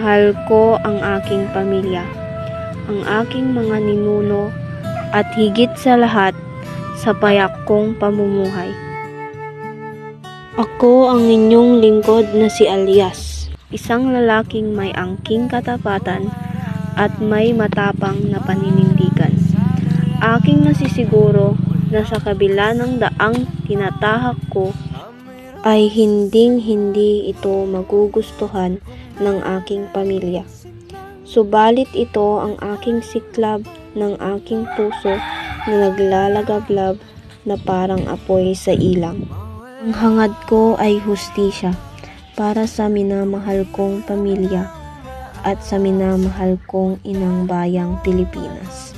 Mahal ko ang aking pamilya, ang aking mga ninuno, at higit sa lahat, sa payak kong pamumuhay. Ako ang inyong lingkod na si Alias, isang lalaking may angking katapatan at may matapang na paninindigan. Aking nasisiguro na sa kabila ng daang tinatahak ko, ay hinding-hindi ito magugustuhan ng aking pamilya. Subalit ito ang aking siklab ng aking puso na naglalagablab na parang apoy sa ilang. Ang hangad ko ay hustisya para sa minamahal kong pamilya at sa minamahal kong inang bayang Pilipinas.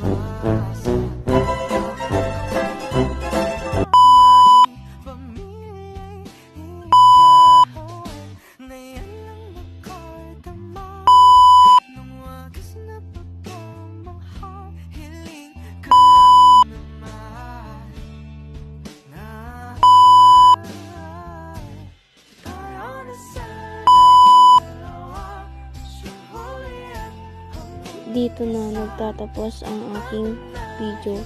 Dito na nagtatapos ang aking video.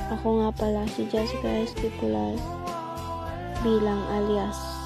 Ako nga pala si Jessica Estipular bilang Alias.